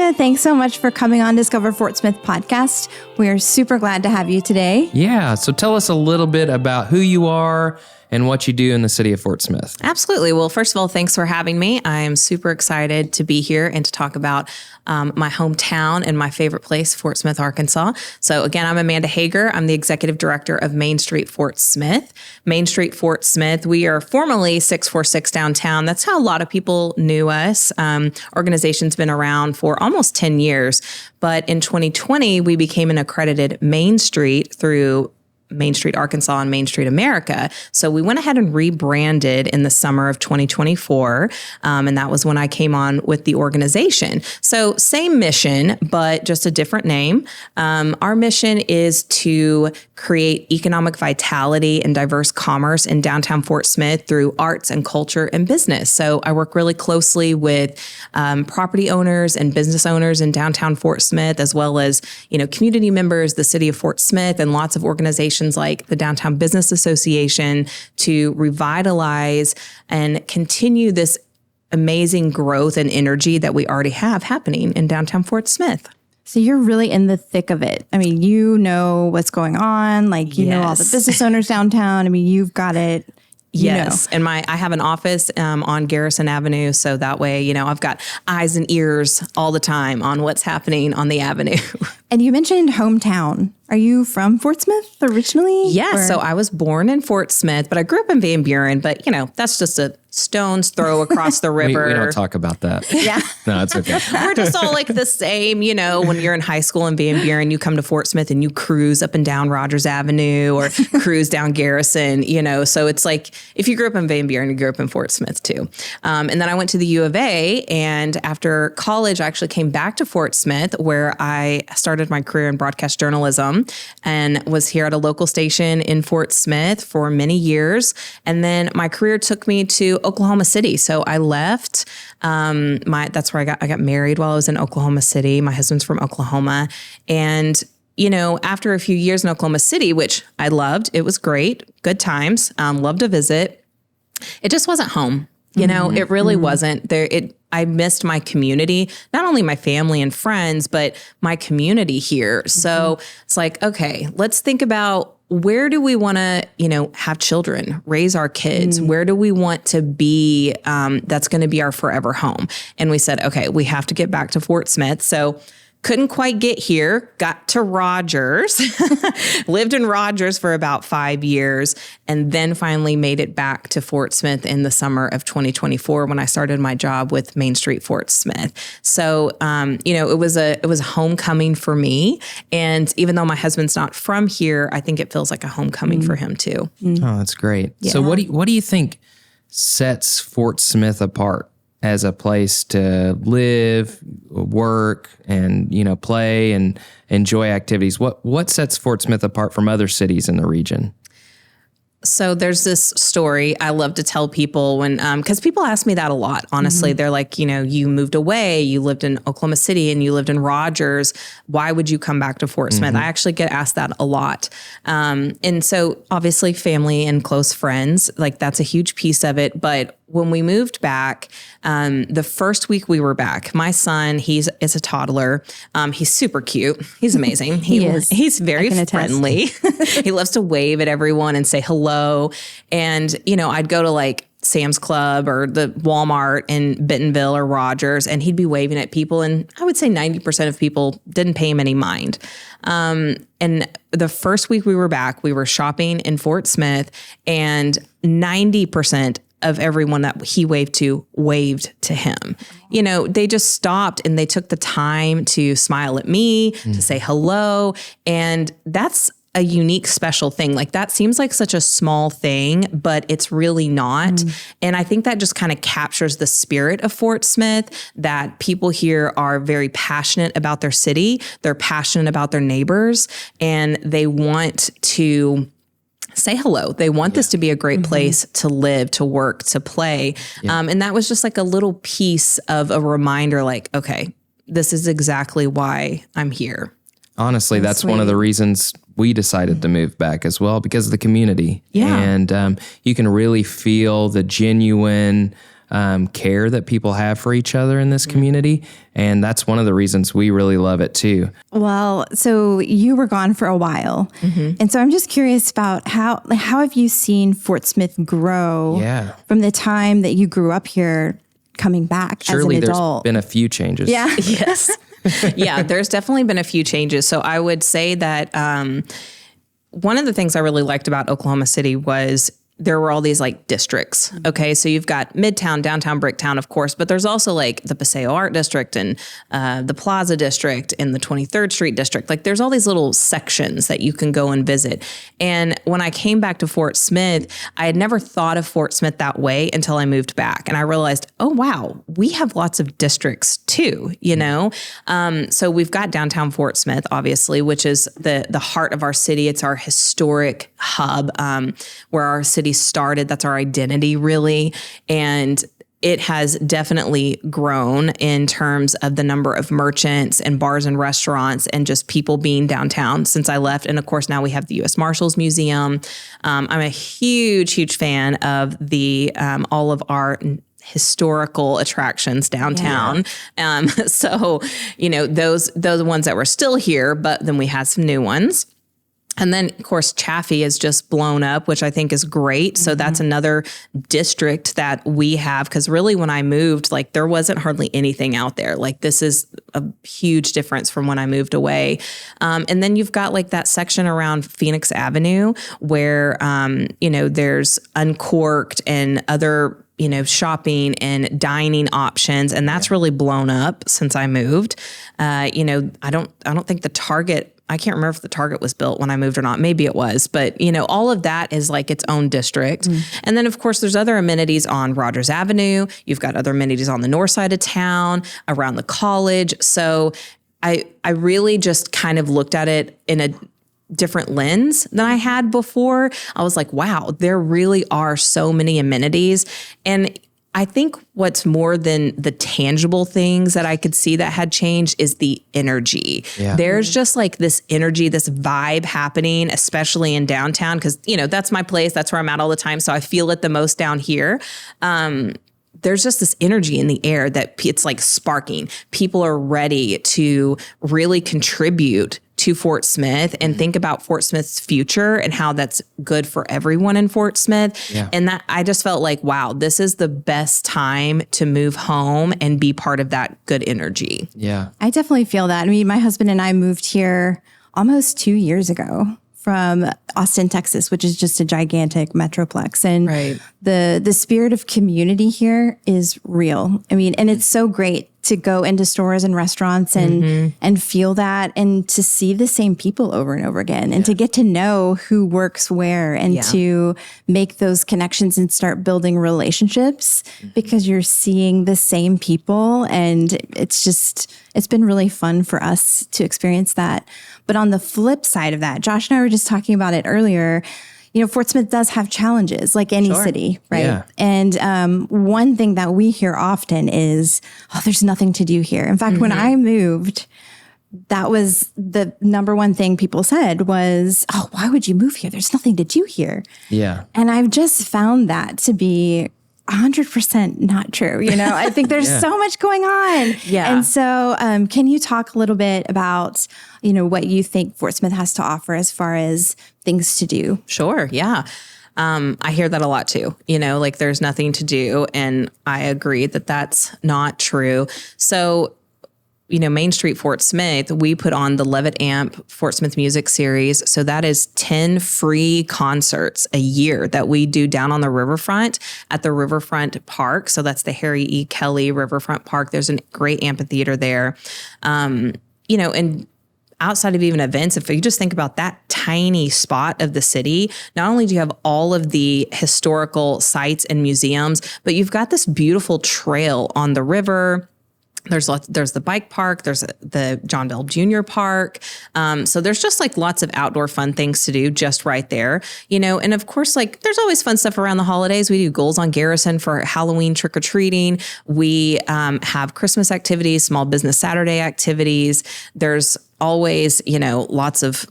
Amanda, thanks so much for coming on Discover Fort Smith podcast. We are super glad to have you today. Yeah, so tell us a little bit about who you are and what you do in the city of Fort Smith. Absolutely. Well, first of all, thanks for having me. I am super excited to be here and to talk about my hometown and my favorite place, Fort Smith, Arkansas. So again, I'm Amanda Hager. I'm the executive director of Main Street Fort Smith. Main Street Fort Smith, we are formerly 646 downtown. That's how a lot of people knew us. Organization's been around for almost 10 years. But in 2020, we became an accredited Main Street through Main Street Arkansas and Main Street America. So we went ahead and rebranded in the summer of 2024. And that was when I came on with the organization. So same mission, but just a different name. Our mission is to create economic vitality and diverse commerce in downtown Fort Smith through arts and culture and business. So I work really closely with property owners and business owners in downtown Fort Smith, as well as, community members, the city of Fort Smith, and lots of organizations like the Downtown Business Association to revitalize and continue this amazing growth and energy that we already have happening in downtown Fort Smith. So you're really in the thick of it. I mean, you know what's going on. Like, you know all the business owners downtown. I mean, you've got it. Yes. And I have an office on Garrison Avenue. So that way, I've got eyes and ears all the time on what's happening on the avenue. And you mentioned hometown. Are you from Fort Smith originally? Yeah. So I was born in Fort Smith, but I grew up in Van Buren. But, that's just a stone's throw across the river. We don't talk about that. Yeah. No, it's okay. We're just all like the same, when you're in high school in Van Buren, you come to Fort Smith and you cruise up and down Rogers Avenue or cruise down Garrison, so it's like if you grew up in Van Buren, you grew up in Fort Smith too. And then I went to the U of A, and after college, I actually came back to Fort Smith where I started my career in broadcast journalism and was here at a local station in Fort Smith for many years. And then my career took me to Oklahoma City. So I left that's where I got married while I was in Oklahoma City. My husband's from Oklahoma. And, after a few years in Oklahoma City, which I loved, it was great, good times, loved to visit. It just wasn't home. It really wasn't there. I missed my community, not only my family and friends, but my community here. So it's like, okay, let's think about where do we want to, have children, raise our kids? Where do we want to be? That's going to be our forever home. And we said, okay, we have to get back to Fort Smith. So couldn't quite get here, got to Rogers, lived in Rogers for about 5 years, and then finally made it back to Fort Smith in the summer of 2024 when I started my job with Main Street Fort Smith. So, it was a homecoming for me. And even though my husband's not from here, I think it feels like a homecoming for him too. Oh, that's great. Yeah. So what do you think sets Fort Smith apart as a place to live, work, and play and enjoy activities? What sets Fort Smith apart from other cities in the region? So there's this story I love to tell people when, because people ask me that a lot, honestly. They're like, you moved away, you lived in Oklahoma City and you lived in Rogers. Why would you come back to Fort Smith? I actually get asked that a lot. And so obviously family and close friends, like that's a huge piece of it. But when we moved back, the first week we were back, my son, is a toddler. He's super cute. He's amazing. He's very friendly. He loves to wave at everyone and say hello. And, I'd go to like Sam's Club or the Walmart in Bentonville or Rogers, and he'd be waving at people. And I would say 90% of people didn't pay him any mind. And the first week we were back, we were shopping in Fort Smith, and 90% of everyone that he waved to him. They just stopped and they took the time to smile at me, to say hello. And that's a unique, special thing. Like that seems like such a small thing, but it's really not. And I think that just kind of captures the spirit of Fort Smith, that people here are very passionate about their city. They're passionate about their neighbors, and they want to say hello. They want this to be a great place to live, to work, to play. And that was just like a little piece of a reminder, like, okay, this is exactly why I'm here. Honestly, that's one of the reasons we decided to move back as well, because of the community. Yeah. And you can really feel the genuine care that people have for each other in this community. And that's one of the reasons we really love it too. Well, so you were gone for a while. And so I'm just curious about how have you seen Fort Smith grow from the time that you grew up here coming back Surely as an adult? There's been a few changes. Yeah. Yes. Yeah, there's definitely been a few changes. So I would say that one of the things I really liked about Oklahoma City was there were all these like districts. Okay. So you've got Midtown, Downtown, Bricktown, of course, but there's also like the Paseo Art District and the Plaza District and the 23rd Street District. Like there's all these little sections that you can go and visit. And when I came back to Fort Smith, I had never thought of Fort Smith that way until I moved back. And I realized, oh, wow, we have lots of districts too, you know? So we've got downtown Fort Smith, obviously, which is the heart of our city. It's our historic hub where our city started. That's our identity, really. And it has definitely grown in terms of the number of merchants and bars and restaurants and just people being downtown since I left. And of course, now we have the U.S. Marshals Museum. I'm a huge fan of the all of our historical attractions downtown. So, you know, those are the ones that were still here, but then we had some new ones. And then, of course, Chaffee has just blown up, which I think is great. So that's another district that we have. Because really, when I moved, like there wasn't hardly anything out there. Like this is a huge difference from when I moved away. And then you've got like that section around Phoenix Avenue where, you know, there's Uncorked and other, you know, shopping and dining options. And that's really blown up since I moved. You know, I don't think the Target, I can't remember if the Target was built when I moved or not. Maybe it was, but you know, all of that is like its own district. And then of course there's other amenities on Rogers Avenue. You've got other amenities on the north side of town, around the college. So I really just kind of looked at it in a different lens than I had before. I was like, wow, there really are so many amenities. And I think what's more than the tangible things that I could see that had changed is the energy. There's just like this energy, this vibe happening, especially in downtown, because, you know, that's my place. That's where I'm at all the time. So I feel it the most down here. There's just this energy in the air that it's like sparking. People are ready to really contribute to Fort Smith and think about Fort Smith's future and how that's good for everyone in Fort Smith. And that I just felt like, wow, this is the best time to move home and be part of that good energy. I definitely feel that. I mean, my husband and I moved here almost 2 years ago from Austin, Texas, which is just a gigantic metroplex. And the spirit of community here is real. I mean, and it's so great to go into stores and restaurants and feel that and to see the same people over and over again and to get to know who works where and to make those connections and start building relationships because you're seeing the same people. And it's been really fun for us to experience that. But on the flip side of that, Josh and I were just talking about it earlier. You know, Fort Smith does have challenges like any city, right? And one thing that we hear often is, oh, there's nothing to do here. In fact, when I moved, that was the number one thing people said was, oh, why would you move here? There's nothing to do here. And I've just found that to be 100% not true. You know, I think there's so much going on. And so can you talk a little bit about, you know, what you think Fort Smith has to offer as far as things to do? Sure. Yeah. I hear that a lot too, you know, like there's nothing to do. And I agree that that's not true. So, you know, Main Street Fort Smith, we put on the Levitt AMP Fort Smith Music Series. So that is 10 free concerts a year that we do down on the riverfront at the Riverfront Park. So that's the Harry E. Kelly Riverfront Park. There's a great amphitheater there. You know, and outside of even events, if you just think about that tiny spot of the city, not only do you have all of the historical sites and museums, but you've got this beautiful trail on the river. There's the bike park. There's the John Bell Jr. Park. So there's just like lots of outdoor fun things to do just right there, you know. And of course, like there's always fun stuff around the holidays. We do Goals on Garrison for Halloween trick or treating. We have Christmas activities, Small Business Saturday activities. There's always, you know, lots of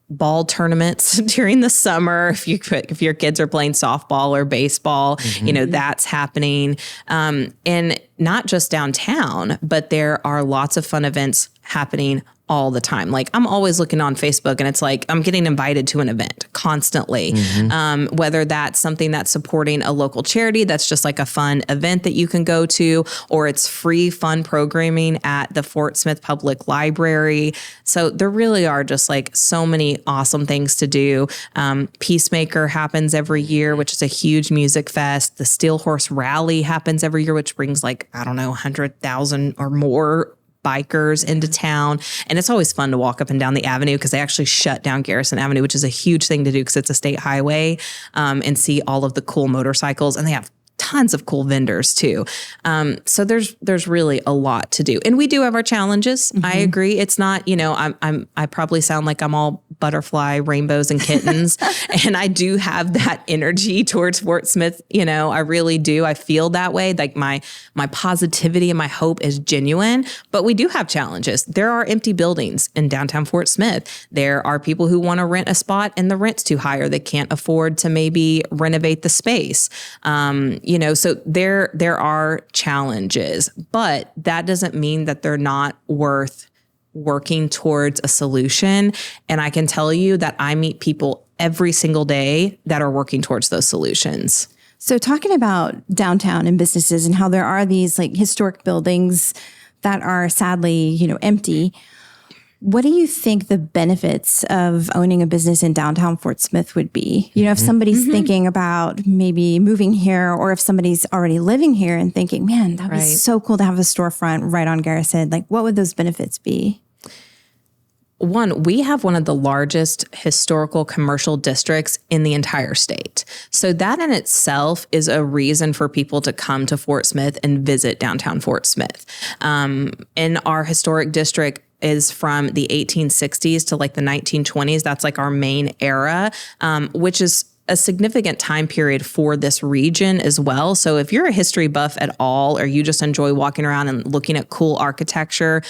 ball tournaments during the summer. If your kids are playing softball or baseball, that's happening. And not just downtown, but there are lots of fun events happening all the time. Like I'm always looking on Facebook and it's like, I'm getting invited to an event constantly. Whether that's something that's supporting a local charity, that's just like a fun event that you can go to, or it's free fun programming at the Fort Smith Public Library. So there really are just like so many awesome things to do. Peacemaker happens every year, which is a huge music fest. The Steel Horse Rally happens every year, which brings like, 100,000 or more bikers into town. And it's always fun to walk up and down the avenue because they actually shut down Garrison Avenue, which is a huge thing to do because it's a state highway, and see all of the cool motorcycles. And they have tons of cool vendors too. So there's really a lot to do. And we do have our challenges. I agree. It's not, I probably sound like I'm all butterfly, rainbows and kittens. And I do have that energy towards Fort Smith. I really do. I feel that way. Like my positivity and my hope is genuine, but we do have challenges. There are empty buildings in downtown Fort Smith. There are people who want to rent a spot and the rent's too high or they can't afford to maybe renovate the space. So there are challenges, but that doesn't mean that they're not worth working towards a solution. And I can tell you that I meet people every single day that are working towards those solutions. So talking about downtown and businesses and how there are these like historic buildings that are sadly, empty. What do you think the benefits of owning a business in downtown Fort Smith would be? If somebody's thinking about maybe moving here, or if somebody's already living here and thinking, man, that would be so cool to have a storefront right on Garrison. Like, what would those benefits be? One, we have one of the largest historical commercial districts in the entire state. So that in itself is a reason for people to come to Fort Smith and visit downtown Fort Smith. In our historic district, is from the 1860s to like the 1920s. That's like our main era, which is a significant time period for this region as well. So if you're a history buff at all, or you just enjoy walking around and looking at cool architecture,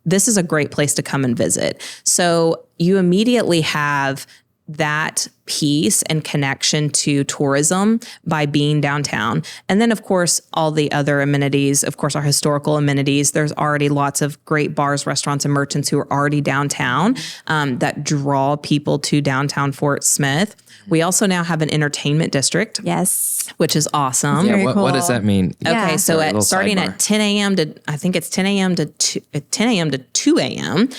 this is a great place to come and visit. So you immediately have that piece and connection to tourism by being downtown. And then, of course, all the other amenities, of course, our historical amenities. There's already lots of great bars, restaurants, and merchants who are already downtown that draw people to downtown Fort Smith. We also now have an entertainment district. Yes. Which is awesome. Yeah, what does that mean? Okay, so starting at 10 a.m. to, I think it's 10 a.m. to 10 a.m. to 2 a.m.,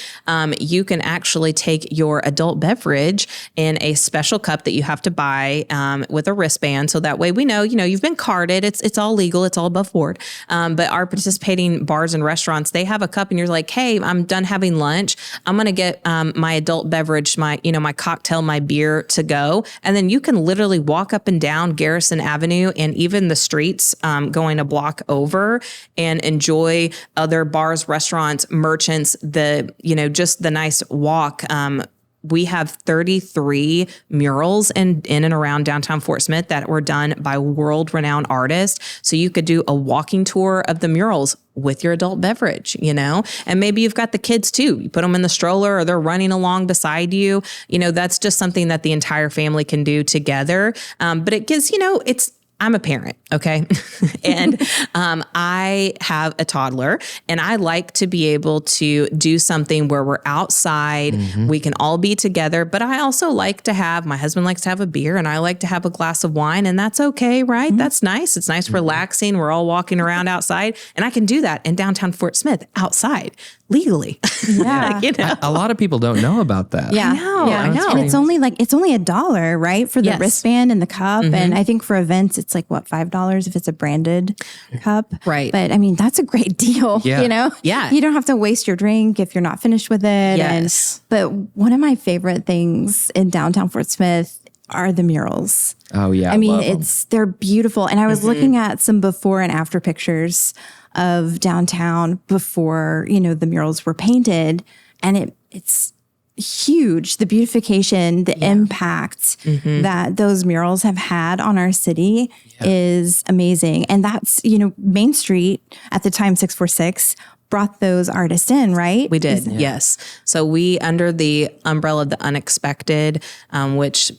you can actually take your adult beverage in a special cup that you have to buy with a wristband. So that way we know, you've been carded. It's all legal. It's all above board. But our participating bars and restaurants, they have a cup and you're like, hey, I'm done having lunch. I'm going to get my adult beverage, my cocktail, my beer to go. And then you can literally walk up and down Garrison Avenue and even the streets going a block over and enjoy other bars, restaurants, merchants, just the nice walk. We have 33 murals in and around downtown Fort Smith that were done by world-renowned artists. So you could do a walking tour of the murals with your adult beverage, and maybe you've got the kids too. You put them in the stroller or they're running along beside you. That's just something that the entire family can do together. But it gives, I'm a parent, okay? And I have a toddler, and I like to be able to do something where we're outside, we can all be together, but I also like to have, my husband likes to have a beer, and I like to have a glass of wine, and that's okay, right? That's nice. It's nice, relaxing. We're all walking around outside, and I can do that in downtown Fort Smith outside legally. Yeah. A lot of people don't know about that. Yeah. I know. And it's only $1, right? For the wristband and the cup. And I think for events, it's like $5 if it's a branded cup. Right. But I mean, that's a great deal, Yeah. You don't have to waste your drink if you're not finished with it. Yes. But one of my favorite things in downtown Fort Smith are the murals. Oh yeah. I mean, they're beautiful. And I was looking at some before and after pictures of downtown before, the murals were painted, and it's huge. The beautification, the impact that those murals have had on our city is amazing. And that's, Main Street at the time, 646, brought those artists in, right? We did, yes. So we, under the umbrella of the Unexpected, which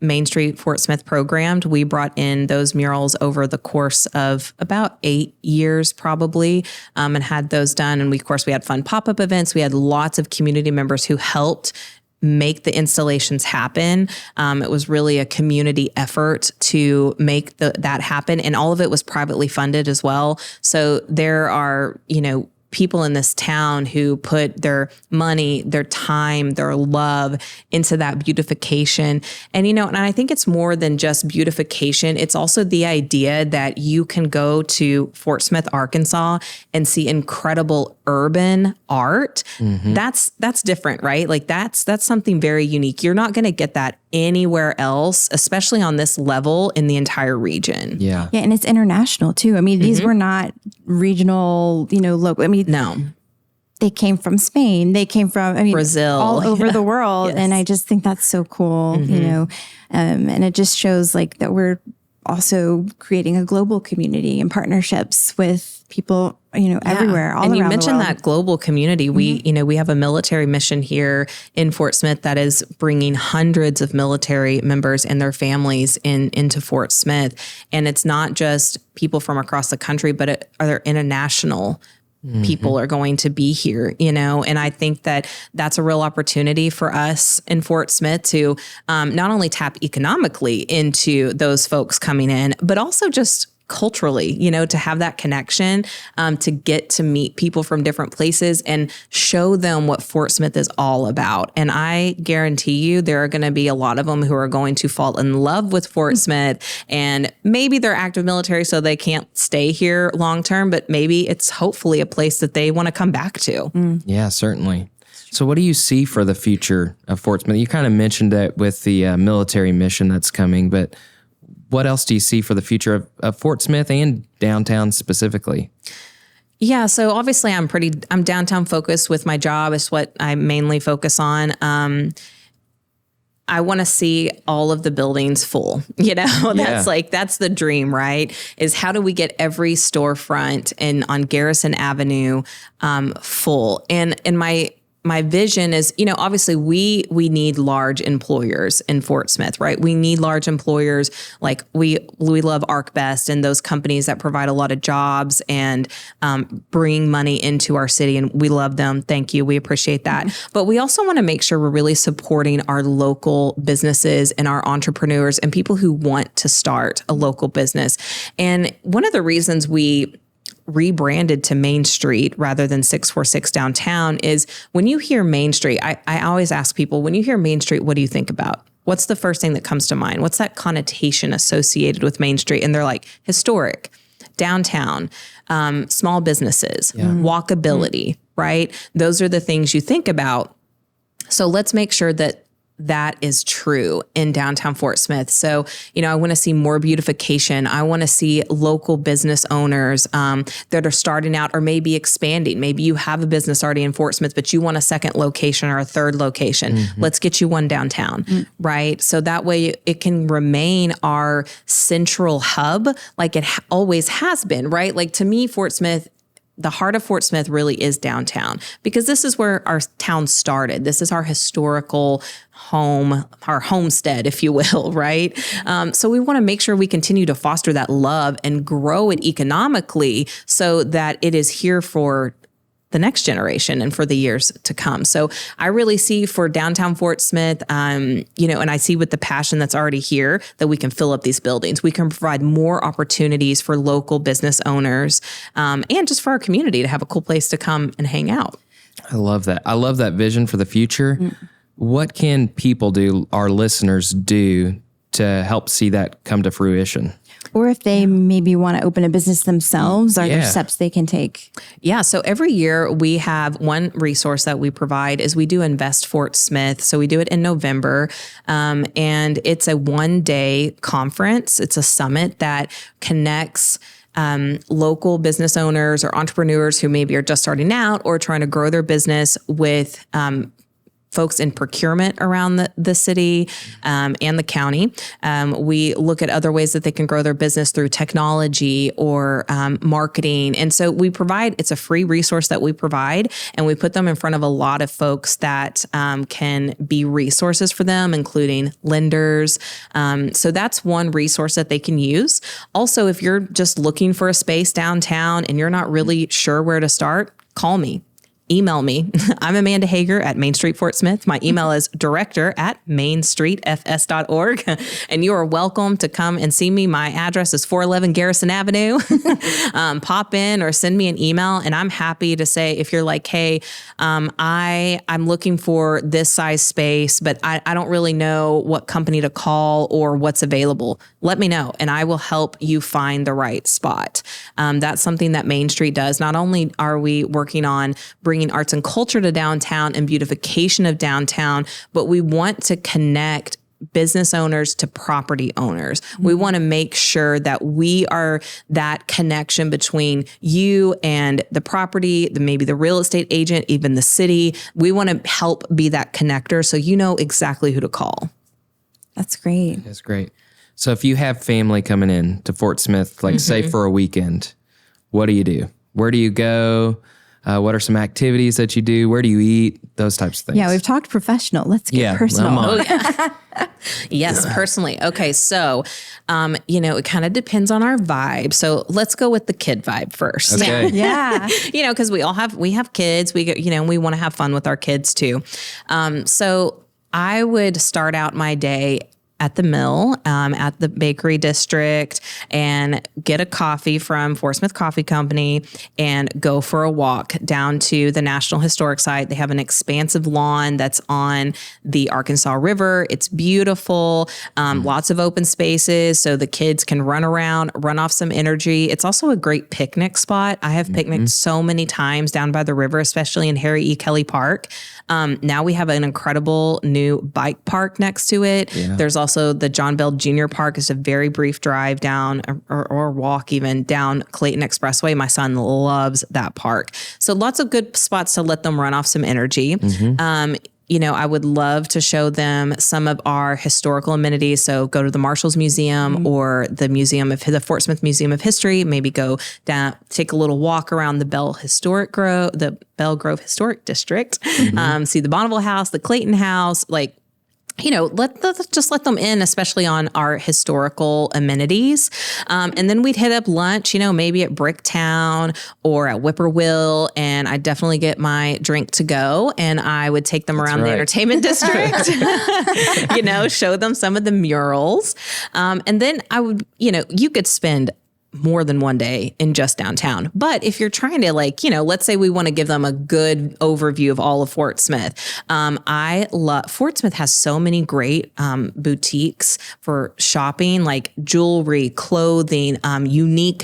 Main Street Fort Smith programmed, we brought in those murals over the course of about 8 years probably, and had those done. And we had fun pop-up events. We had lots of community members who helped make the installations happen. It was really a community effort to make that happen. And all of it was privately funded as well. So there are, people in this town who put their money, their time, their love into that beautification. And, and I think it's more than just beautification. It's also the idea that you can go to Fort Smith, Arkansas and see incredible urban art. Mm-hmm. That's different, right? Like that's something very unique. You're not going to get that anywhere else, especially on this level in the entire region. Yeah. And it's international too. I mean, these were not regional, local. I mean, no. They came from Spain. They came from, Brazil, all over the world. Yes. And I just think that's so cool, and it just shows like that we're also creating a global community and partnerships with people, everywhere, all around the world. And you mentioned that global community. We, we have a military mission here in Fort Smith that is bringing hundreds of military members and their families into Fort Smith. And it's not just people from across the country, but are international people are going to be here, and I think that that's a real opportunity for us in Fort Smith to not only tap economically into those folks coming in, but also just culturally, to have that connection, to get to meet people from different places and show them what Fort Smith is all about. And I guarantee you there are going to be a lot of them who are going to fall in love with Fort Smith, and maybe they're active military, so they can't stay here long term, but maybe it's hopefully a place that they want to come back to. Yeah, certainly. So what do you see for the future of Fort Smith? You kind of mentioned that with the military mission that's coming, but what else do you see for the future of Fort Smith and downtown specifically? Yeah, so obviously I'm downtown focused with my job. It's what I mainly focus on. I want to see all of the buildings full, that's the dream, right? Is how do we get every storefront on Garrison Avenue full? And my vision is, obviously we need large employers in Fort Smith, right? We need large employers. Like we love ArcBest and those companies that provide a lot of jobs and bring money into our city. And we love them. Thank you. We appreciate that. But we also want to make sure we're really supporting our local businesses and our entrepreneurs and people who want to start a local business. And one of the reasons we rebranded to Main Street rather than 646 downtown is when you hear Main Street, I always ask people, when you hear Main Street, what do you think about? What's the first thing that comes to mind? What's that connotation associated with Main Street? And they're like, historic, downtown, small businesses, walkability, right? Those are the things you think about. So let's make sure that is true in downtown Fort Smith. So, I want to see more beautification. I want to see local business owners that are starting out or maybe expanding. Maybe you have a business already in Fort Smith, but you want a second location or a third location. Let's get you one downtown, right? So that way it can remain our central hub like it always has been, right? Like to me, Fort Smith, the heart of Fort Smith really is downtown because this is where our town started. This is our historical home, our homestead, if you will, right? So we want to make sure we continue to foster that love and grow it economically so that it is here for the next generation and for the years to come. So I really see for downtown Fort Smith, and I see with the passion that's already here that we can fill up these buildings. We can provide more opportunities for local business owners and just for our community to have a cool place to come and hang out. I love that. I love that vision for the future. What can people do, our listeners do to help see that come to fruition? Or if they maybe want to open a business themselves, are there steps they can take? Yeah. So every year we have one resource that we provide is we do Invest Fort Smith. So we do it in November. And it's a 1-day conference. It's a summit that connects local business owners or entrepreneurs who maybe are just starting out or trying to grow their business with folks in procurement around the city and the county. We look at other ways that they can grow their business through technology or marketing. And so it's a free resource that we provide, and we put them in front of a lot of folks that can be resources for them, including lenders. So that's one resource that they can use. Also, if you're just looking for a space downtown and you're not really sure where to start, call me. Email me. I'm Amanda Hager at Main Street Fort Smith. My email is director@mainstreetfs.org. And you are welcome to come and see me. My address is 411 Garrison Avenue. Pop in or send me an email. And I'm happy to say, if you're like, hey, I'm looking for this size space, but I don't really know what company to call or what's available, let me know and I will help you find the right spot. That's something that Main Street does. Not only are we working on bringing arts and culture to downtown and beautification of downtown, but we want to connect business owners to property owners. We want to make sure that we are that connection between you and the property, maybe the real estate agent, even the city. We want to help be that connector so you know exactly who to call. That's great. That's great. So if you have family coming in to Fort Smith, like say for a weekend, what do you do? Where do you go? What are some activities that you do? Where do you eat? Those types of things. Yeah, we've talked professional. Let's get personal. Yes, personally. Okay, so, it kind of depends on our vibe. So let's go with the kid vibe first. Okay. Yeah. Because we have kids. We want to have fun with our kids too. So I would start out my day at the mill, at the bakery district, and get a coffee from Fort Smith Coffee Company and go for a walk down to the National Historic Site. They have an expansive lawn that's on the Arkansas River. It's beautiful, lots of open spaces so the kids can run around, run off some energy. It's also a great picnic spot. I have picnicked so many times down by the river, especially in Harry E. Kelly Park. Now we have an incredible new bike park next to it. Yeah. There's also the John Bell Jr. Park is a very brief drive down or walk even down Clayton Expressway. My son loves that park. So lots of good spots to let them run off some energy. I would love to show them some of our historical amenities. So go to the Marshall's Museum or the Fort Smith Museum of History. Maybe go down, take a little walk around the Bell Grove Historic District. See the Bonneville House, the Clayton House, let's let them in, especially on our historical amenities. And then we'd hit up lunch, maybe at Bricktown or at Whippoorwill. And I'd definitely get my drink to go. And I would take them around the entertainment district, show them some of the murals. And then I would, you could spend more than one day in just downtown. But if you're trying to let's say we want to give them a good overview of all of Fort Smith. Fort Smith has so many great boutiques for shopping, like jewelry, clothing, unique,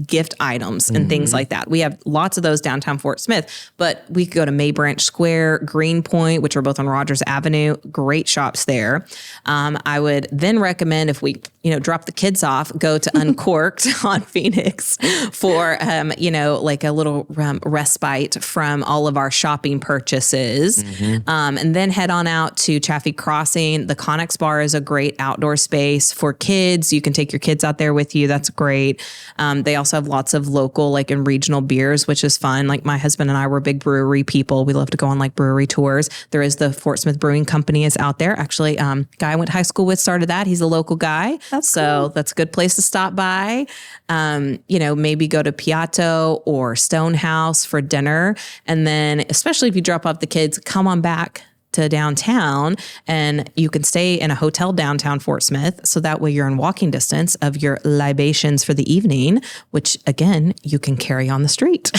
gift items and things like that. We have lots of those downtown Fort Smith, but we could go to May Branch Square, Greenpoint, which are both on Rogers Avenue, great shops there. I would then recommend if we, drop the kids off, go to Uncorked on Phoenix for, a little respite from all of our shopping purchases. And then head on out to Chaffee Crossing. The Connex Bar is a great outdoor space for kids. You can take your kids out there with you. That's great. They also have lots of local, and regional beers, which is fun. Like my husband and I were big brewery people. We love to go on brewery tours. There is the Fort Smith Brewing Company is out there. Actually, guy I went to high school with started that. He's a local guy. That's cool. That's a good place to stop by. Maybe go to Piatto or Stonehouse for dinner. And then, especially if you drop off the kids, come on back to downtown and you can stay in a hotel downtown Fort Smith. So that way you're in walking distance of your libations for the evening, which again, you can carry on the street.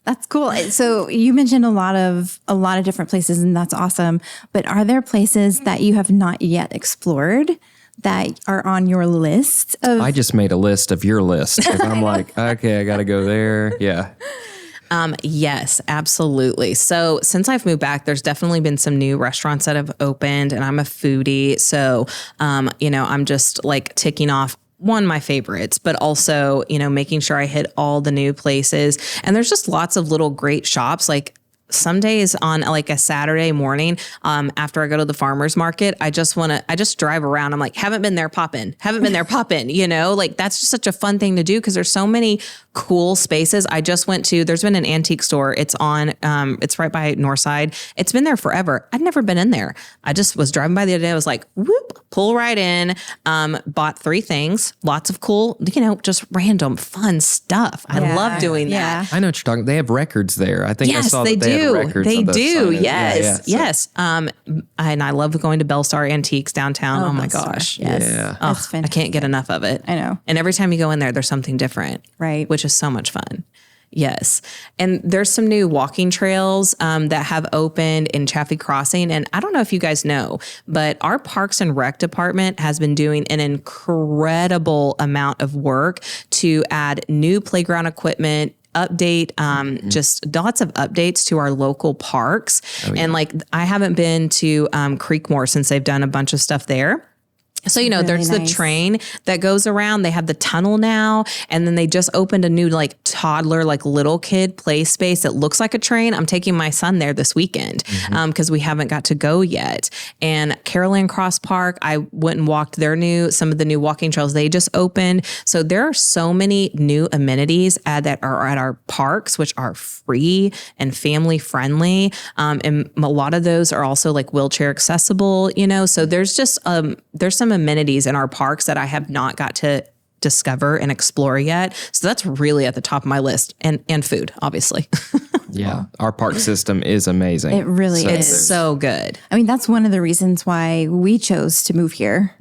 That's cool. So you mentioned a lot of different places and that's awesome. But are there places that you have not yet explored that are on your list? I just made a list of your list. I'm like, okay, I got to go there. Yeah. Yes, absolutely. So since I've moved back, there's definitely been some new restaurants that have opened and I'm a foodie. So, I'm just ticking off my favorites, but also, making sure I hit all the new places. And there's just lots of little great shops. some days on like a Saturday morning, after I go to the farmer's market, I just drive around. I'm like, haven't been there, pop in, you know, like that's just such a fun thing to do. Cause there's so many cool spaces. I just went to, there's been an antique store. It's on, it's right by Northside. It's been there forever. I'd never been in there. I just was driving by the other day. I was like, whoop, pull right in, bought 3 things, lots of cool, you know, just random fun stuff. I love doing that. I know what you're talking. They have records there. I think I saw that they had records. They of those do. signage. Yes. So- Yes. And I love going to Bellstar Antiques downtown. Oh my Bellstar. gosh. Yes. Yeah. Oh, That's I fantastic. can't get enough of it. I know. And every time you go in there, there's something different. Right. Which is so much fun. Yes. And there's some new walking trails that have opened in Chaffee Crossing. And I don't know if you guys know, but our Parks and Rec department has been doing an incredible amount of work to add new playground equipment, update, just lots of updates to our local parks. And like, I haven't been to Creekmore since they've done a bunch of stuff there. So, you know, Really there's nice. the train that goes around. They have the tunnel now. And then they just opened a new like toddler, like little kid play space that looks like a train. I'm taking my son there this weekend because we haven't got to go yet. And Caroline Cross Park, I went and walked some of the new walking trails they just opened. So there are so many new amenities that are at our parks, which are free and family friendly. And a lot of those are also like wheelchair accessible, you know, so there's just, there's some amenities in our parks that I have not got to discover and explore yet. So that's really at the top of my list, and food, obviously. Yeah. Our park system is amazing. It really is. It's so good. I mean, that's one of the reasons why we chose to move here,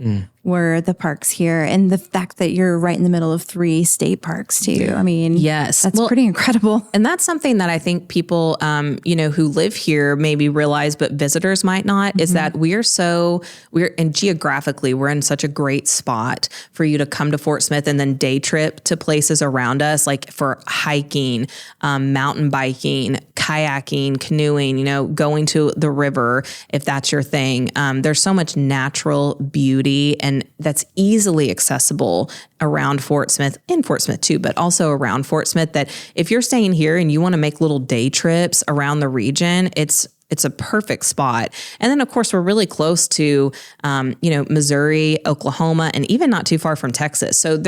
were the parks here, and the fact that you're right in the middle of 3 state parks too. I mean, Yes. that's pretty incredible. And that's something that I think people, you know, who live here maybe realize, but visitors might not, is that and geographically, we're in such a great spot for you to come to Fort Smith and then day trip to places around us, like for hiking, mountain biking, kayaking, canoeing, you know, going to the river, if that's your thing. There's so much natural beauty, and that's easily accessible around Fort Smith, in Fort Smith too, but also around Fort Smith, that if you're staying here and you want to make little day trips around the region, it's a perfect spot. And then of course we're really close to, you know, Missouri, Oklahoma, and even not too far from Texas. So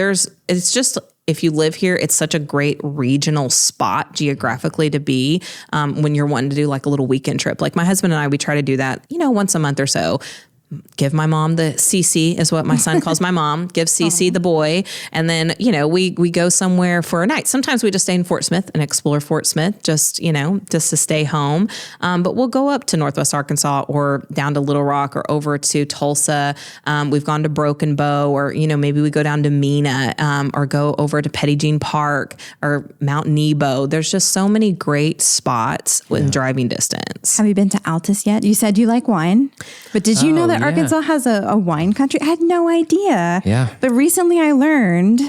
it's just, if you live here, it's such a great regional spot geographically to be when you're wanting to do like a little weekend trip. Like my husband and I, we try to do that, you know, once a month or so. Give my mom the CC is what my son calls my mom. Give CC the boy. And then, you know, we go somewhere for a night. Sometimes we just stay in Fort Smith and explore Fort Smith, just to stay home. But we'll go up to Northwest Arkansas or down to Little Rock or over to Tulsa. We've gone to Broken Bow, or, you know, maybe we go down to Mena or go over to Petty Jean Park or Mount Nebo. There's just so many great spots within driving distance. Have you been to Altus yet? You said you like wine, but did you know that Arkansas has a wine country? I had no idea. Yeah. But recently I learned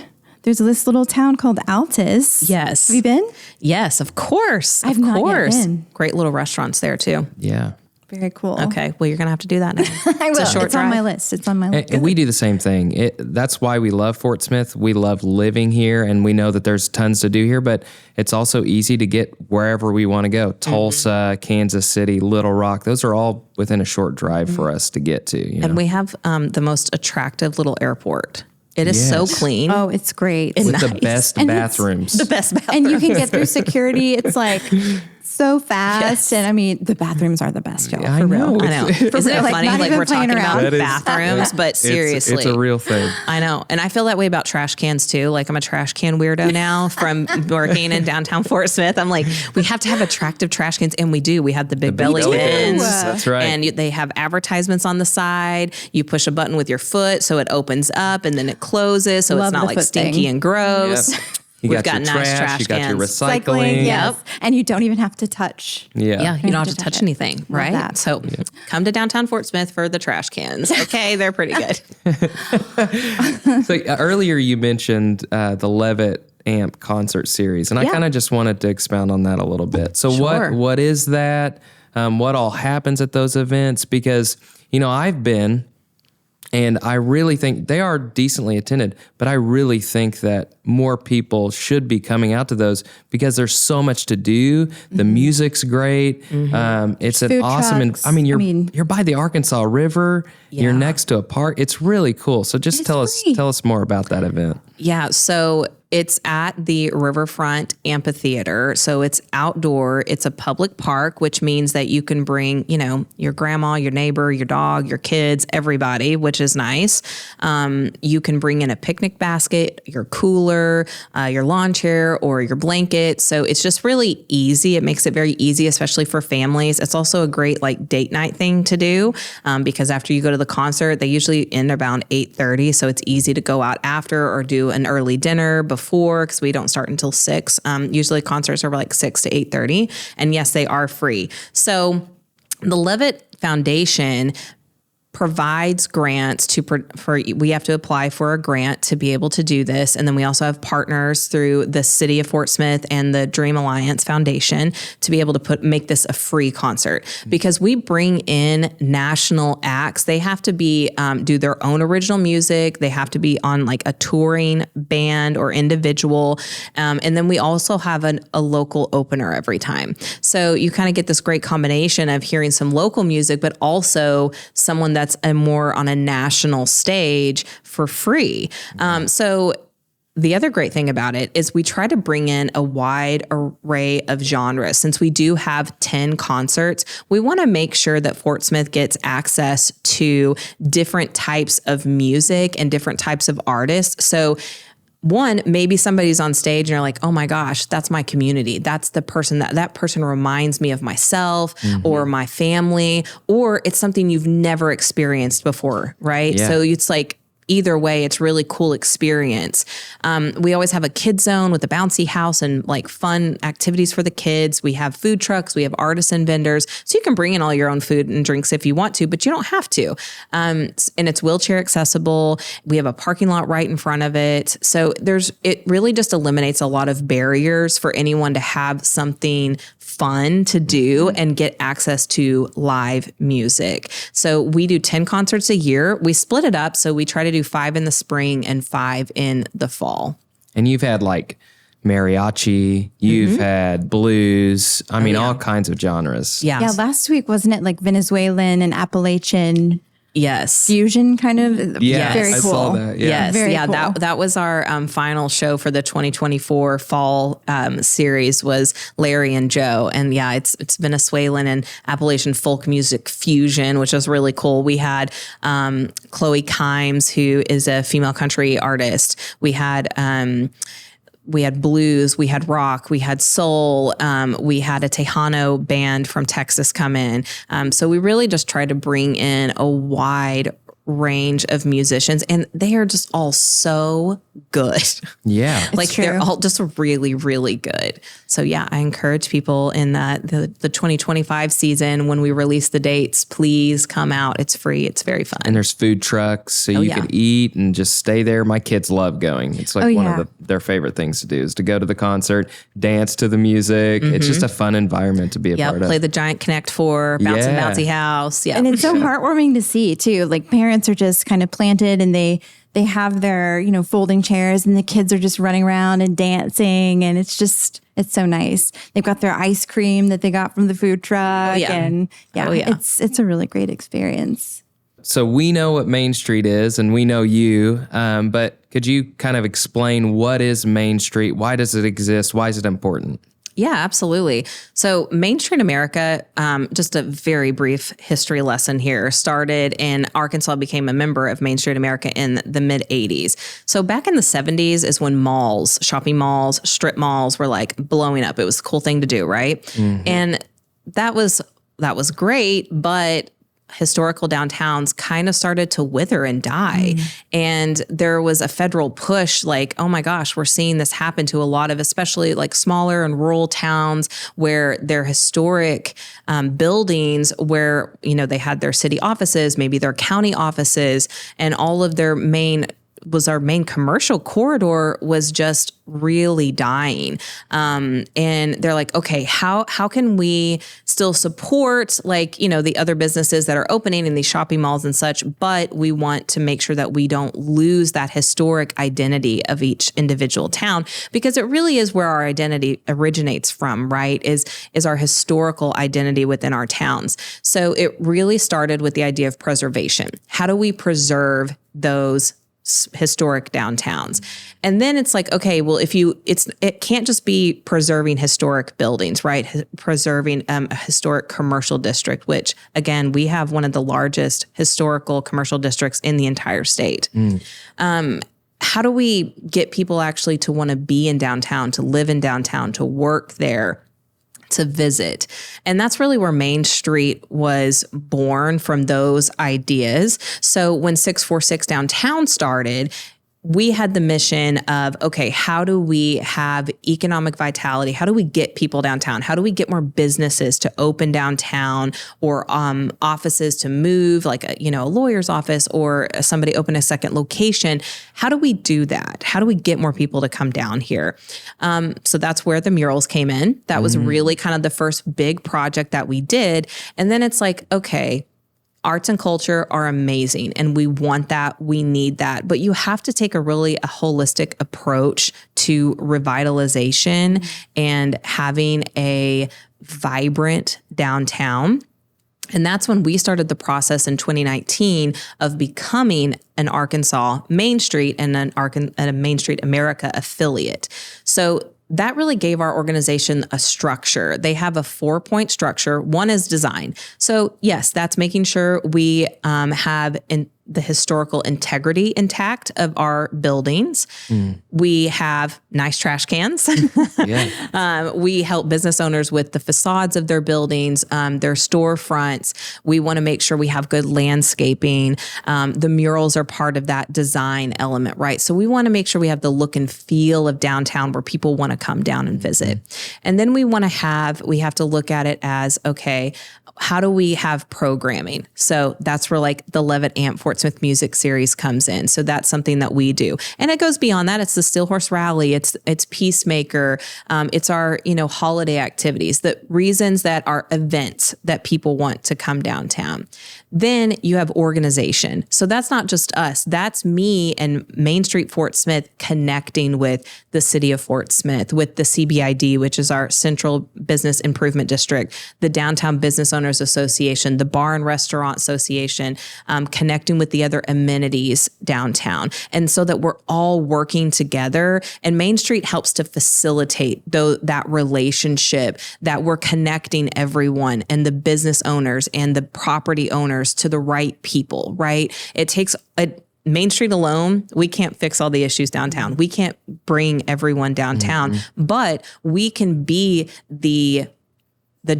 there's this little town called Altus. Yes. Have you been? Yes, of course. I've not yet been. Great little restaurants there too. Yeah. Very cool. Okay. Well, you're going to have to do that now. I will. It's a short It's on drive. my list. It's on my list. And we do the same thing. That's why we love Fort Smith. We love living here, and we know that there's tons to do here, but it's also easy to get wherever we want to go. Tulsa, Kansas City, Little Rock, those are all within a short drive for us to get to. You know? And we have the most attractive little airport. It is so clean. Oh, it's great. with the best And it's bathrooms. The best bathroom. And you can get through security. It's like so fast. And I mean, the bathrooms are the best, y'all. I For real. know. I know. For Isn't real, it like, funny? not Like even we're talking playing about around. bathrooms, but seriously. It's a real thing. I know. And I feel that way about trash cans too. Like I'm a trash can weirdo now from working in downtown Fort Smith. I'm like, we have to have attractive trash cans. And we do. We have the big belly belly bins. bins. That's right. And they have advertisements on the side. You push a button with your foot so it opens up and then it closes. So Love it's not the like foot stinky thing. and gross. Yep. You We've got your got nice trash you got your cans. recycling. Yes. And you don't even have to touch. Yeah, you don't have to to touch touch it. anything, right? that. So come to downtown Fort Smith for the trash cans. Okay, they're pretty good. So earlier you mentioned the Levitt AMP concert series, and I kind of just wanted to expound on that a little bit. So Sure. what is that? What all happens at those events? Because, you know, I've been And I really think they are decently attended, but I really think that more people should be coming out to those because there's so much to do. The music's great. It's an Food awesome, trucks. You're by the Arkansas River. You're next to a park. It's really cool. So just tell us more about that event. Yeah. So it's at the Riverfront Amphitheater. So it's outdoor. It's a public park, which means that you can bring, your grandma, your neighbor, your dog, your kids, everybody, which is nice. You can bring in a picnic basket, your cooler, your lawn chair, or your blanket. So it's just really easy. It makes it very easy, especially for families. It's also a great date night thing to do because after you go to the concert, they usually end around 8:30. So it's easy to go out after or do an early dinner before because we don't start until 6. Usually concerts are 6 to 8:30. And yes, they are free. So the Levitt Foundation provides grants we have to apply for a grant to be able to do this. And then we also have partners through the City of Fort Smith and the Dream Alliance Foundation to be able to make this a free concert because we bring in national acts. They have to be, do their own original music. They have to be on a touring band or individual. And then we also have a local opener every time. So you kind of get this great combination of hearing some local music, but also someone that's more on a national stage for free. So the other great thing about it is we try to bring in a wide array of genres. Since we do have 10 concerts, we want to make sure that Fort Smith gets access to different types of music and different types of artists. So one, maybe somebody's on stage and you're like, oh my gosh, that's my community. That's the person that person reminds me of myself or my family, or it's something you've never experienced before, right? Yeah. So it's either way, it's really cool experience. We always have a kid zone with a bouncy house and fun activities for the kids. We have food trucks. We have artisan vendors. So you can bring in all your own food and drinks if you want to, but you don't have to. And it's wheelchair accessible. We have a parking lot right in front of it. So it really just eliminates a lot of barriers for anyone to have something fun to do and get access to live music. So we do 10 concerts a year. We split it up. So we try to do 5 in the spring and 5 in the fall. And you've had mariachi, you've had blues. All kinds of genres. Yeah. Yeah. Last week, wasn't it Venezuelan and Appalachian? Yes. Fusion kind of. Yeah. Very cool. I saw that. Yeah. Yes. Very cool. That was our final show for the 2024 fall series was Larry and Joe. And yeah, it's Venezuelan and Appalachian folk music fusion, which was really cool. We had Chloe Kimes, who is a female country artist. We had blues, we had rock, we had soul, we had a Tejano band from Texas come in. So we really just tried to bring in a wide range of musicians, and they are just all so good. Yeah. They're all just really, really good. So yeah, I encourage people in the 2025 season when we release the dates, please come out. It's free. It's very fun. And there's food trucks, so you can eat and just stay there. My kids love going. It's one of their favorite things to do is to go to the concert, dance to the music. It's just a fun environment to be a part of. Play the giant Connect 4, bounce and bouncy house. Yeah. And it's so heartwarming to see too. Parents are just kind of planted and they have their, folding chairs and the kids are just running around and dancing. And it's so nice. They've got their ice cream that they got from the food truck. And it's a really great experience. So we know what Main Street is and we know you, but could you kind of explain what is Main Street? Why does it exist? Why is it important? Yeah, absolutely. So Main Street America, just a very brief history lesson here, started in Arkansas, became a member of Main Street America in the mid-'80s. So back in the 70s is when malls, shopping malls, strip malls were blowing up. It was a cool thing to do, right? And that was great, but historical downtowns kind of started to wither and die. And there was a federal push oh my gosh, we're seeing this happen to a lot of, especially smaller and rural towns where their historic buildings where, they had their city offices, maybe their county offices, and all of their main was our main commercial corridor was just really dying. And they're like, okay, how can we still support like, the other businesses that are opening in these shopping malls and such, but we want to make sure that we don't lose that historic identity of each individual town, because it really is where our identity originates from, right? Is our historical identity within our towns. So it really started with the idea of preservation. How do we preserve those historic downtowns? And then it's like, okay, well, it can't just be preserving historic buildings, right? Preserving a historic commercial district, which again, we have one of the largest historical commercial districts in the entire state. How do we get people actually to want to be in downtown, to live in downtown, to work there, to visit? And that's really where Main Street was born, from those ideas. So when 646 Downtown started, we had the mission of, okay, how do we have economic vitality? How do we get people downtown? How do we get more businesses to open downtown, or offices to move, like a lawyer's office, or somebody open a second location? How do we do that? How do we get more people to come down here? So that's where the murals came in. That was really kind of the first big project that we did. And then it's like, okay, arts and culture are amazing, and we want that, we need that, but you have to take a holistic approach to revitalization and having a vibrant downtown. And that's when we started the process in 2019 of becoming an Arkansas Main Street and a Main Street America affiliate. So that really gave our organization a structure. They have a 4-point structure. One is design. So yes, that's making sure we have the historical integrity intact of our buildings. We have nice trash cans. We help business owners with the facades of their buildings, their storefronts. We want to make sure we have good landscaping. The murals are part of that design element, right? So we want to make sure we have the look and feel of downtown where people want to come down and visit. And then we have to look at it as, okay, how do we have programming? So that's where like the Levitt AMP Fort Smith Music Series comes in. So that's something that we do. And it goes beyond that. It's the Steel Horse Rally. It's Peacemaker. It's our, holiday activities, the reasons that are events that people want to come downtown. Then you have organization. So that's not just us. That's me and Main Street Fort Smith connecting with the city of Fort Smith, with the CBID, which is our Central Business Improvement District, the Downtown Business Owners Association, the Bar and Restaurant Association, connecting with the other amenities downtown. And so that we're all working together, and Main Street helps to facilitate that relationship, that we're connecting everyone and the business owners and the property owners to the right people, right? It takes Main Street alone, we can't fix all the issues downtown. We can't bring everyone downtown, but we can be the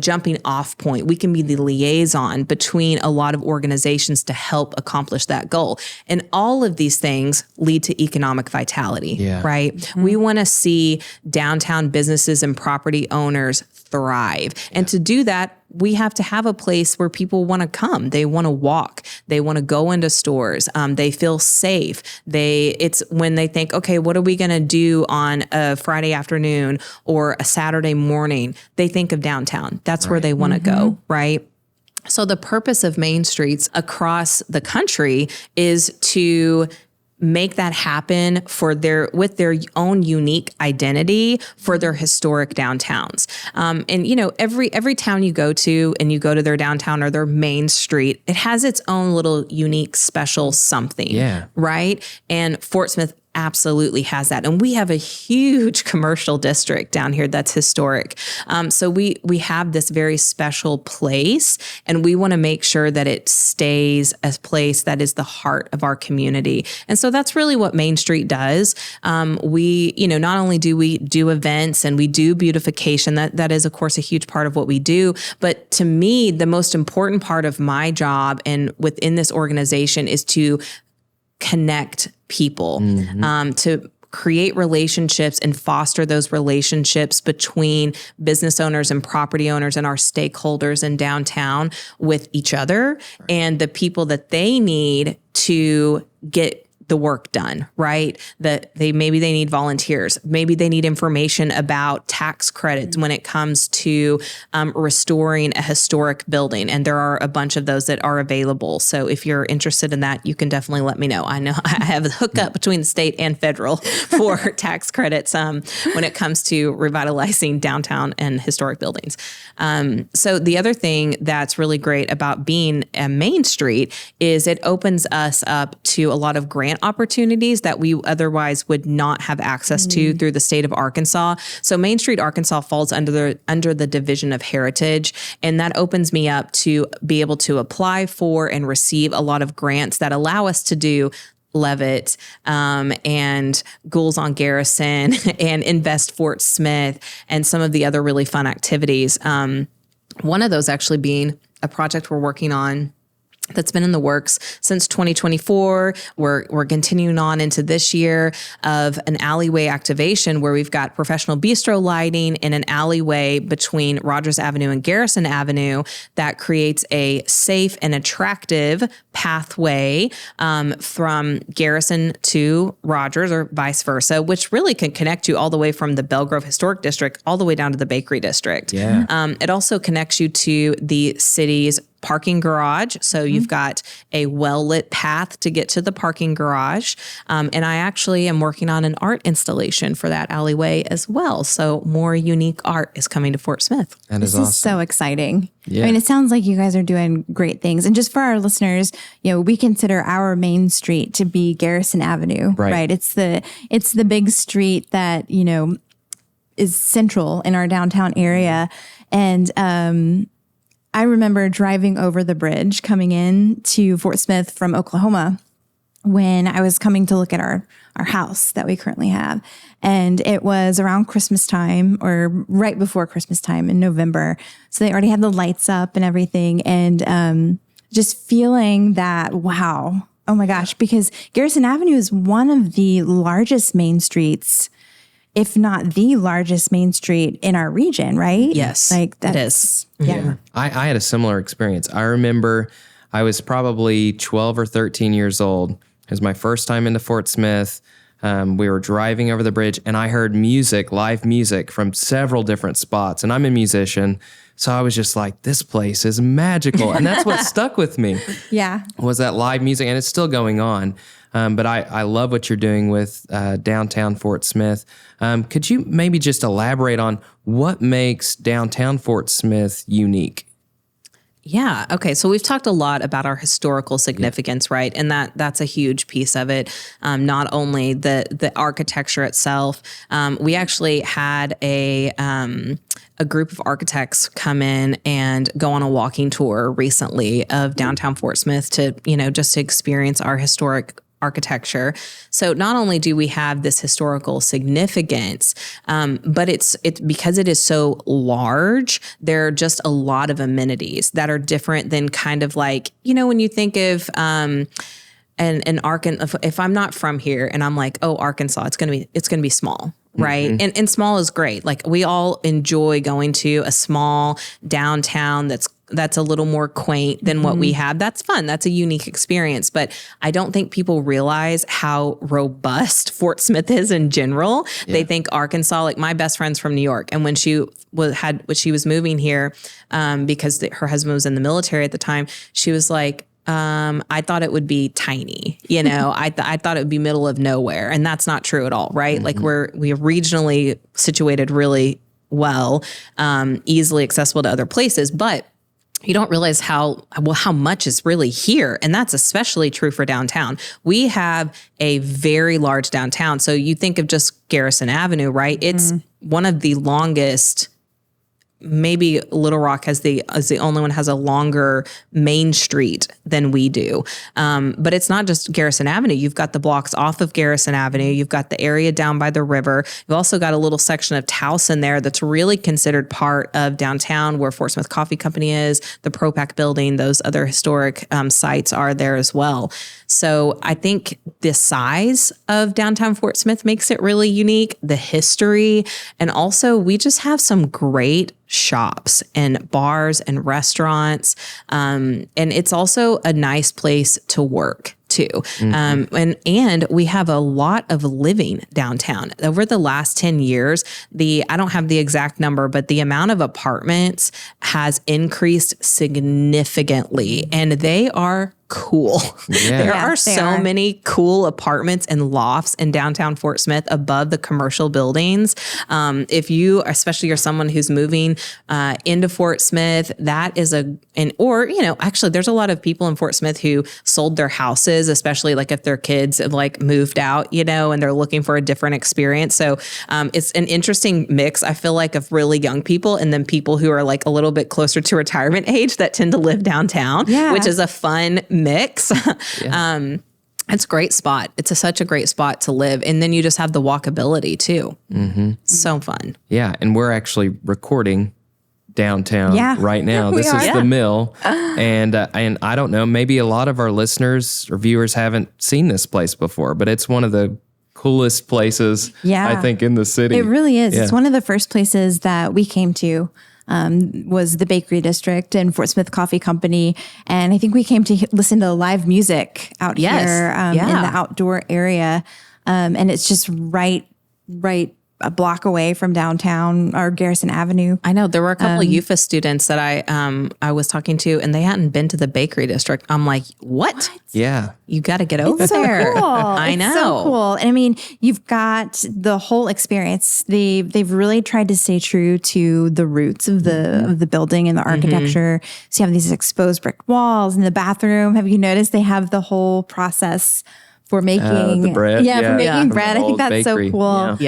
jumping off point. We can be the liaison between a lot of organizations to help accomplish that goal. And all of these things lead to economic vitality, right? We want to see downtown businesses and property owners thrive. And to do that, we have to have a place where people want to come. They want to walk. They want to go into stores. They feel safe. It's when they think, okay, what are we going to do on a Friday afternoon or a Saturday morning? They think of downtown. That's where they want to go, right? So the purpose of Main Streets across the country is to make that happen with their own unique identity for their historic downtowns. And every town you go to their downtown or their main street, it has its own little unique special something, right? And Fort Smith absolutely has that. And we have a huge commercial district down here that's historic. So we have this very special place, and we want to make sure that it stays a place that is the heart of our community. And so that's really what Main Street does. We, not only do we do events and we do beautification, that is of course a huge part of what we do. But to me, the most important part of my job and within this organization is to connect people, to create relationships and foster those relationships between business owners and property owners and our stakeholders in downtown with each other and the people that they need to get the work done, right? That maybe they need volunteers. Maybe they need information about tax credits when it comes to restoring a historic building. And there are a bunch of those that are available. So if you're interested in that, you can definitely let me know. I know I have a hookup between the state and federal for tax credits when it comes to revitalizing downtown and historic buildings. So the other thing that's really great about being a Main Street is it opens us up to a lot of grant opportunities that we otherwise would not have access to through the state of Arkansas. So Main Street, Arkansas falls under the Division of Heritage, and that opens me up to be able to apply for and receive a lot of grants that allow us to do Levitt and Ghouls on Garrison and Invest Fort Smith and some of the other really fun activities. One of those actually being a project we're working on that's been in the works since 2024. We're continuing on into this year of an alleyway activation where we've got professional bistro lighting in an alleyway between Rogers Avenue and Garrison Avenue that creates a safe and attractive pathway from Garrison to Rogers or vice versa, which really can connect you all the way from the Belgrove Historic District all the way down to the Bakery District. Yeah. It also connects you to the city's parking garage. So you've got a well-lit path to get to the parking garage. And I actually am working on an art installation for that alleyway as well. So more unique art is coming to Fort Smith. That This is awesome. is so exciting. Yeah. I mean, it sounds like you guys are doing great things. And just for our listeners, we consider our Main Street to be Garrison Avenue, right? It's the big street that, is central in our downtown area. And, I remember driving over the bridge coming in to Fort Smith from Oklahoma when I was coming to look at our house that we currently have. And it was around Christmas time or right before Christmas time in November. So they already had the lights up and everything. And just feeling that, wow, oh my gosh, because Garrison Avenue is one of the largest main streets, if not the largest main street in our region, right? Yes, like that is. Yeah. I had a similar experience. I remember I was probably 12 or 13 years old. It was my first time into Fort Smith. We were driving over the bridge and I heard live music from several different spots. And I'm a musician. So I was just like, this place is magical. And that's what stuck with me. Yeah. Was that live music, and it's still going on. But I love what you're doing with downtown Fort Smith. Could you maybe just elaborate on what makes downtown Fort Smith unique? Yeah. Okay. So we've talked a lot about our historical significance, right? And that's a huge piece of it. Not only the architecture itself. We actually had a group of architects come in and go on a walking tour recently of downtown Fort Smith to, just to experience our historic architecture. So not only do we have this historical significance, but it's because it is so large, there are just a lot of amenities that are different than kind of like, when you think of an Arkansas, if I'm not from here and I'm like, oh, Arkansas, it's going to be small. Right. Mm-hmm. And small is great. Like we all enjoy going to a small downtown that's a little more quaint than what we have. That's fun. That's a unique experience. But I don't think people realize how robust Fort Smith is in general. Yeah. They think Arkansas, like my best friend's from New York. And when she was moving here, because her husband was in the military at the time, she was like, I thought it would be tiny, I thought it would be middle of nowhere. And that's not true at all, right? Mm-hmm. Like we're regionally situated really well, easily accessible to other places, but you don't realize how much is really here. And that's especially true for downtown. We have a very large downtown. So you think of just Garrison Avenue, right? It's one of the longest. Maybe Little Rock is the only one has a longer main street than we do. But it's not just Garrison Avenue. You've got the blocks off of Garrison Avenue. You've got the area down by the river. You've also got a little section of Towson there that's really considered part of downtown where Fort Smith Coffee Company is, the ProPac building, those other historic sites are there as well. So I think the size of downtown Fort Smith makes it really unique, the history, and also we just have some great shops and bars and restaurants. And it's also a nice place to work too. And we have a lot of living downtown. Over the last 10 years, I don't have the exact number, but the amount of apartments has increased significantly, and they are cool. Yeah. There are so many cool apartments and lofts in downtown Fort Smith above the commercial buildings. If you, especially you're someone who's moving into Fort Smith, that is actually there's a lot of people in Fort Smith who sold their houses, especially like if their kids have like moved out, and they're looking for a different experience. So it's an interesting mix, I feel like, of really young people and then people who are like a little bit closer to retirement age that tend to live downtown, which is a fun mix. It's a great spot. It's such a great spot to live. And then you just have the walkability too. So fun. Yeah. And we're actually recording downtown right now. This is the mill. And I don't know, maybe a lot of our listeners or viewers haven't seen this place before, but it's one of the coolest places, I think, in the city. It really is. It's one of the first places that we came to. Was the Bakery District and Fort Smith Coffee Company. And I think we came to listen to live music out here in the outdoor area. And it's just right a block away from downtown or Garrison Avenue. I know there were a couple of UFA students that I was talking to, and they hadn't been to the Bakery District. I'm like, what? Yeah. You got to get over It's there. So cool. I know. It's so cool. And I mean, you've got the whole experience. They've really tried to stay true to the roots of the building and the architecture. So you have these exposed brick walls in the bathroom. Have you noticed they have the whole process for making the bread? for making bread. I think that's bakery. so cool. Up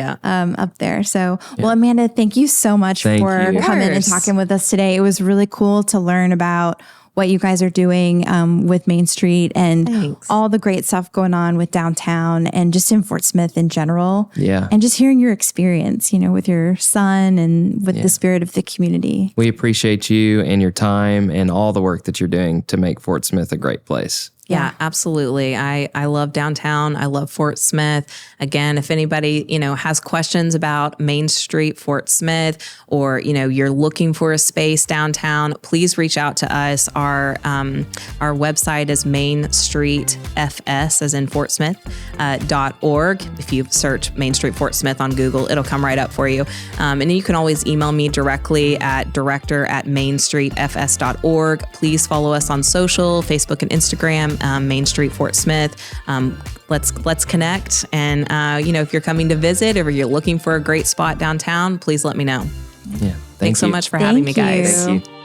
there. So, well, Amanda, thank you so much for coming and talking with us today. It was really cool to learn about what you guys are doing with Main Street and all the great stuff going on with downtown and just in Fort Smith in general. Yeah. And just hearing your experience, with your son and with the spirit of the community. We appreciate you and your time and all the work that you're doing to make Fort Smith a great place. Yeah, absolutely. I love downtown. I love Fort Smith. Again, if anybody, has questions about Main Street, Fort Smith, or, you're looking for a space downtown, please reach out to us. Our website is Main Street FS, as in Fort Smith, .org. If you search Main Street Fort Smith on Google, it'll come right up for you. And then you can always email me directly at director@mainstreetfs.org. Please follow us on social, Facebook and Instagram. Main Street Fort Smith. Let's connect. And, if you're coming to visit or you're looking for a great spot downtown, please let me know. Yeah. Thanks so much for having me, guys. Thank you.